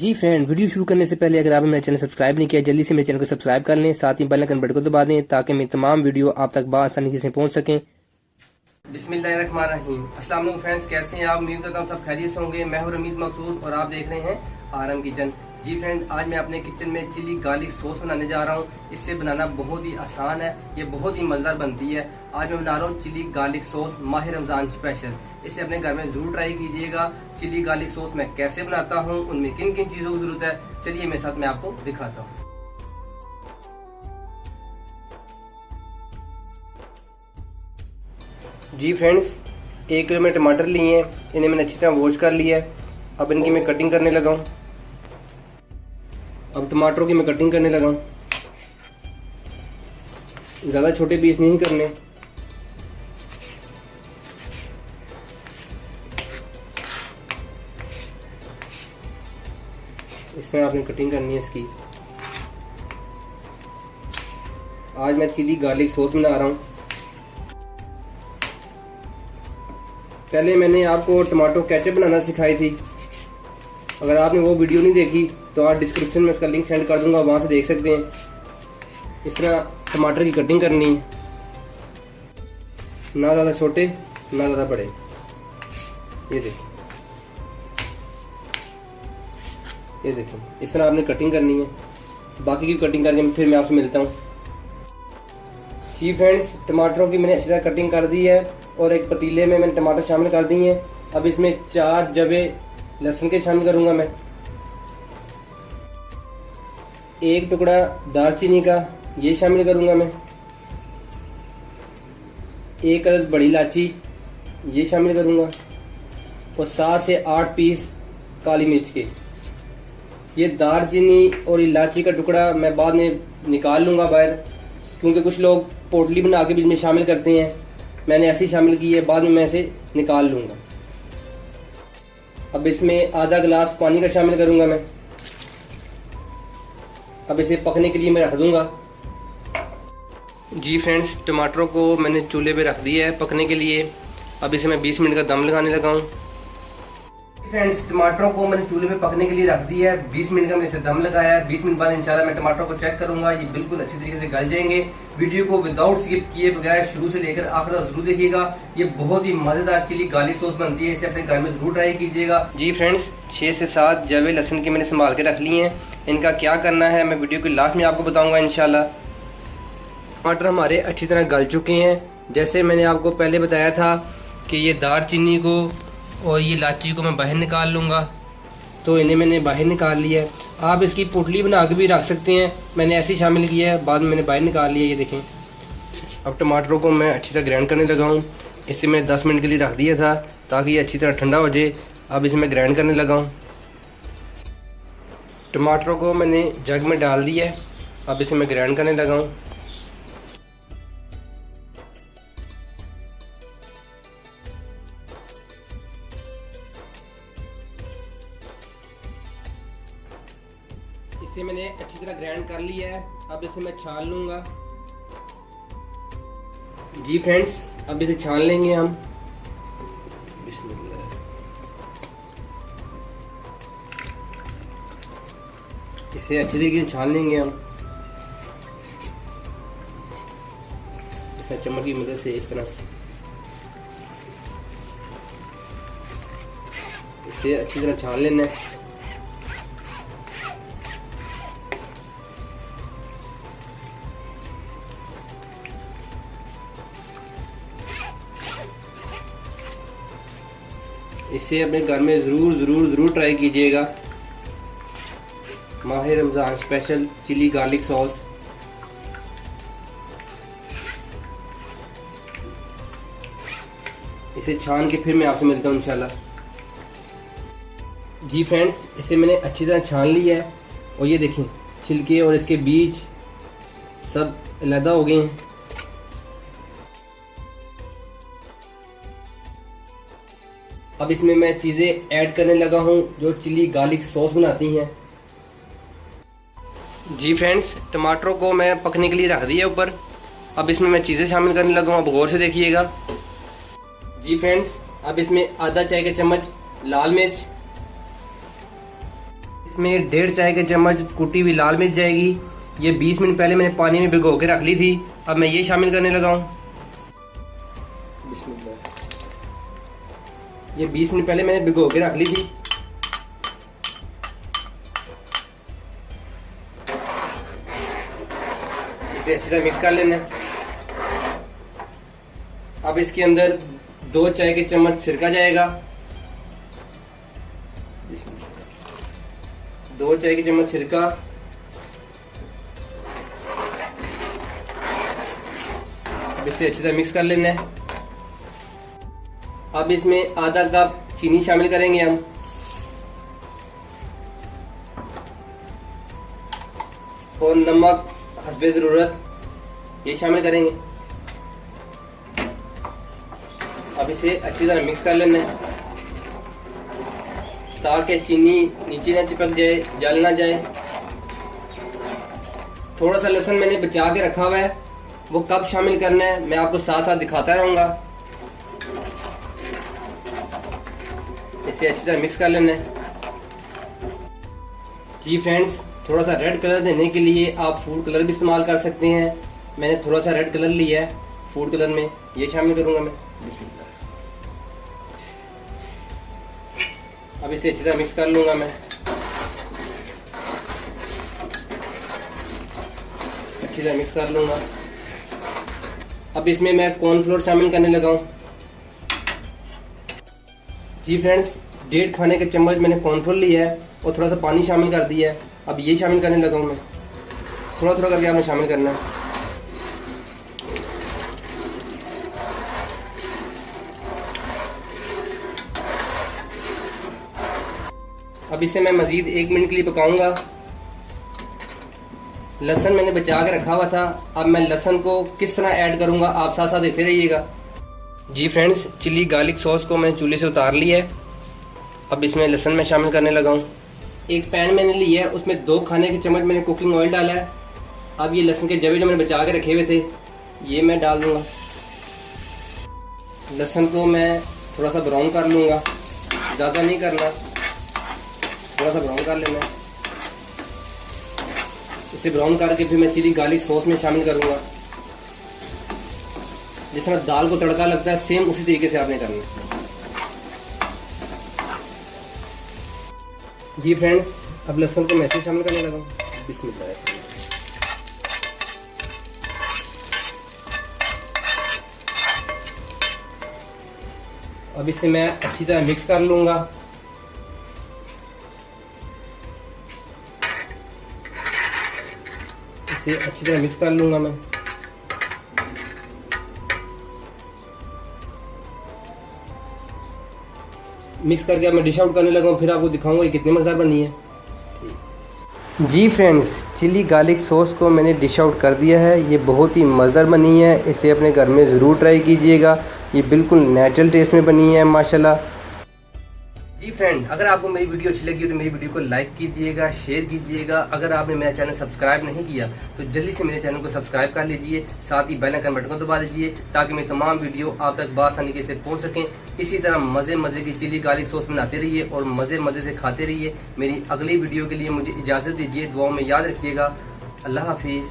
जी friend, video शुरू करने से पहले अगर आपने मेरा चैनल सब्सक्राइब नहीं किया, जल्दी से मेरे चैनल को सब्सक्राइब कर लें, साथ ही बेल आइकन बटन को दबा दें ताकि मेरी तमाम वीडियो आप तक आसानी से पहुंच सकें। बिस्मिल्लाहिर्रहमानिर्रहीम। अस्सलाम वालेकुम फ्रेंड्स, कैसे हैं आप? उम्मीद करता हूँ सब खैरियत से होंगे। मैं हूँ रमीज मकसूद और आप देख रहे हैं आरम किचन। जी फ्रेंड, आज मैं अपने किचन में चिली गार्लिक सॉस बनाने जा रहा हूँ। इससे बनाना बहुत ही आसान है, ये बहुत ही मज़ेदार बनती है। आज मैं बना रहा हूँ चिली गार्लिक सॉस माह रमज़ान स्पेशल। इसे अपने घर में ज़रूर ट्राई कीजिएगा। चिली गार्लिक सॉस मैं कैसे बनाता हूँ, उनमें किन किन चीज़ों की ज़रूरत है, चलिए मेरे साथ मैं आपको दिखाता हूँ। जी फ्रेंड्स, 1 किलो में टमाटर लिए हैं, इन्हें मैंने अच्छी तरह वॉश कर लिया है। अब इनकी मैं कटिंग करने लगा हूँ। अब टमाटरों की मैं कटिंग करने लगा हूँ। ज़्यादा छोटे पीस नहीं करने। इस तरह आपने कटिंग करनी है इसकी। आज मैं चिली गार्लिक सॉस बना रहा हूँ। पहले मैंने आपको टमाटो केचप बनाना सिखाई थी। अगर आपने वो वीडियो नहीं देखी तो आप डिस्क्रिप्शन में उसका लिंक सेंड कर दूंगा, वहाँ से देख सकते हैं। इस तरह टमाटर की कटिंग करनी है, ना ज़्यादा छोटे ना ज़्यादा बड़े। ये देखो, ये देखो, इस तरह आपने कटिंग करनी है। बाकी की कटिंग करके फिर मैं आपसे मिलता हूँ। जी फ्रेंड्स, टमाटरों की मैंने अच्छी तरह कटिंग कर दी है और एक पतीले में मैंने टमाटर शामिल कर दिए हैं। अब इसमें 4 जबे लहसुन के शामिल करूंगा मैं। 1 टुकड़ा दालचीनी का ये शामिल करूंगा मैं। 1 अदद बड़ी इलायची ये शामिल करूंगा और 7 से 8 पीस काली मिर्च के। ये दालचीनी और इलायची का टुकड़ा मैं बाद में निकाल लूंगा बाहर, क्योंकि कुछ लोग पोटली बना के बीच में शामिल करते हैं। मैंने ऐसी शामिल की है, बाद में मैं इसे निकाल लूंगा। अब इसमें आधा गिलास पानी का शामिल करूंगा मैं। अब इसे पकने के लिए मैं रख दूंगा। जी फ्रेंड्स, टमाटरों को मैंने चूल्हे पे रख दिया है पकने के लिए। अब इसे मैं 20 मिनट का दम लगाने लगा हूँ। फ्रेंड्स, टमाटरों को मैंने चूल्हे पे पकने के लिए रख दिया है। 20 मिनट का मैंने इसे दम लगाया है। 20 मिनट बाद इंशाल्लाह मैं टमाटरों को चेक करूंगा, ये बिल्कुल अच्छी तरीके से गल जाएंगे। वीडियो को विदाउट स्किप किए बगैर शुरू से लेकर आखिर तक जरूर देखिएगा। ये बहुत ही मजेदार चिली गार्लिक सॉस बनती है, इसे अपने घर में जरूर ट्राई कीजिएगा। जी फ्रेंड्स, 6 से 7 जवे लहसुन की मैंने संभाल के रख लिए हैं। इनका क्या करना है मैं वीडियो के लास्ट में आपको बताऊंगा इंशाल्लाह। टमाटर हमारे अच्छी तरह गल चुके हैं। जैसे मैंने आपको पहले बताया था कि ये दालचीनी को और ये इलायची को मैं बाहर निकाल लूँगा, तो इन्हें मैंने बाहर निकाल लिया है। आप इसकी पोटली बना के भी रख सकते हैं, मैंने ऐसे ही शामिल किया है, बाद में मैंने बाहर निकाल लिया। ये देखें। अब टमाटरों को मैं अच्छी तरह ग्राइंड करने लगा हूँ। इसे मैंने 10 मिनट के लिए रख दिया था ताकि ये अच्छी तरह ठंडा हो जाए। अब इसे मैं ग्राइंड करने लगा हूँ। टमाटरों को मैंने जग में डाल दिया है। अब इसे मैं ग्राइंड करने लगा हूँ। इसे मैंने अच्छी तरह ग्राइंड कर लिया है। अब इसे मैं छान लूंगा। जी फ्रेंड्स, अब इसे छान लेंगे हम। बिस्मिल्लाह। इसे अच्छी तरीके से छान लेंगे हम। इसे चम्मच की मदद से इस तरह से इसे अच्छी तरह छान लेना है। इसे अपने घर में ज़रूर ट्राई कीजिएगा। माह Ramzan special chilli garlic sauce. इसे छान के फिर मैं आपसे मिलता हूँ इंशाल्लाह। जी फ्रेंड्स, इसे मैंने अच्छी तरह छान लिया है और ये देखें, छिलके और इसके बीज सब अलग हो गए हैं। अब इसमें मैं चीज़ें ऐड करने लगा हूँ जो चिली गार्लिक सॉस बनाती हैं। जी फ्रेंड्स, टमाटरों को मैं पकने के लिए रख दिया ऊपर। अब इसमें मैं चीज़ें शामिल करने लगा हूँ, अब गौर से देखिएगा। जी फ्रेंड्स, अब इसमें आधा चाय का चम्मच लाल मिर्च, इसमें 1.5 चाय के चम्मच कुटी हुई लाल मिर्च जाएगी। ये 20 मिनट पहले मैंने पानी में भिगो के रख ली थी। अब मैं ये शामिल करने लगा हूँ। ये 20 मिनट पहले मैंने भिगो के रख ली थी। इसे अच्छी तरह मिक्स कर लेना है। अब इसके अंदर 2 चाय के चम्मच सिरका जाएगा। 2 चाय के चम्मच सिरका। अब इसे अच्छी तरह मिक्स कर लेना है। अब इसमें आधा कप चीनी शामिल करेंगे हम। और नमक हस्बे ज़रूरत ये शामिल करेंगे। अब इसे अच्छी तरह मिक्स कर लेना है ताकि चीनी नीचे ना चिपक जाए, जल ना जाए। थोड़ा सा लहसुन मैंने बचा के रखा हुआ है, वो कब शामिल करना है मैं आपको साथ साथ दिखाता रहूंगा। इसे अच्छी तरह मिक्स कर लेना है। जी फ्रेंड्स, थोड़ा सा रेड कलर देने के लिए आप फूड कलर भी इस्तेमाल कर सकते हैं। मैंने थोड़ा सा रेड कलर लिया है फूड कलर में, ये शामिल करूंगा मैं। अब इसे अच्छी तरह मिक्स कर लूंगा मैं। अच्छी तरह मिक्स कर लूंगा। अब इसमें मैं कॉर्नफ्लोर शामिल करने लगा हूं। जी फ्रेंड्स, 1.5 खाने के चम्मच मैंने कॉर्नफ्लोर लिया है और थोड़ा सा पानी शामिल कर दिया है। अब ये शामिल करने लगा हूं मैं। थोड़ा थोड़ा करके आपने शामिल करना है। अब इसे मैं मजीद 1 मिनट के लिए पकाऊंगा। लहसुन मैंने बचा के रखा हुआ था। अब मैं लहसुन को किस तरह ऐड करूंगा आप साथ साथ देखते रहिएगा। जी फ्रेंड्स, चिली गार्लिक सॉस को मैंने चूल्हे से उतार लिया है। अब इसमें लहसुन मैं शामिल करने लगा हूँ। एक पैन मैंने लिया है, उसमें 2 खाने के चम्मच मैंने कुकिंग ऑयल डाला है। अब ये लहसुन के जवे जो मैंने बचा के रखे हुए थे ये मैं डाल दूंगा। लहसुन को मैं थोड़ा सा ब्राउन कर लूँगा, ज़्यादा नहीं करना, थोड़ा सा ब्राउन कर लेना है। इसे ब्राउन करके फिर मैं चिली गार्लिक सॉस में शामिल करूँगा। जिस तरह दाल को तड़का लगता है सेम उसी तरीके से आपने करना है। जी फ्रेंड्स, अब लहसुन को मैं ऐसे शामिल करने लगा हूँ। बिस्मिल्लाह। अब इसे मैं अच्छी तरह मिक्स कर लूंगा। इसे अच्छी तरह मिक्स कर लूंगा मैं। मिक्स करके अब मैं डिश आउट करने लगा हूँ, फिर आपको दिखाऊंगा ये कितनी मज़ेदार बनी है। जी फ्रेंड्स, चिली गार्लिक सॉस को मैंने डिश आउट कर दिया है। ये बहुत ही मज़ेदार बनी है। इसे अपने घर में ज़रूर ट्राई कीजिएगा। ये बिल्कुल नेचुरल टेस्ट में बनी है माशाल्लाह। जी फ्रेंड, अगर आपको मेरी वीडियो अच्छी लगी हो तो मेरी वीडियो को लाइक कीजिएगा, शेयर कीजिएगा। अगर आपने मेरा चैनल सब्सक्राइब नहीं किया तो जल्दी से मेरे चैनल को सब्सक्राइब कर लीजिए। साथ ही बेल आइकन बटन को दबा दीजिए ताकि मेरी तमाम वीडियो आप तक बआसानी से पहुंच सकें। इसी तरह मज़े की चिली गार्लिक सॉस बनाते रहिए और मज़े से खाते रहिए। मेरी अगली वीडियो के लिए मुझे इजाज़त दीजिए। दुआओं में याद रखिएगा। अल्लाह हाफिज़।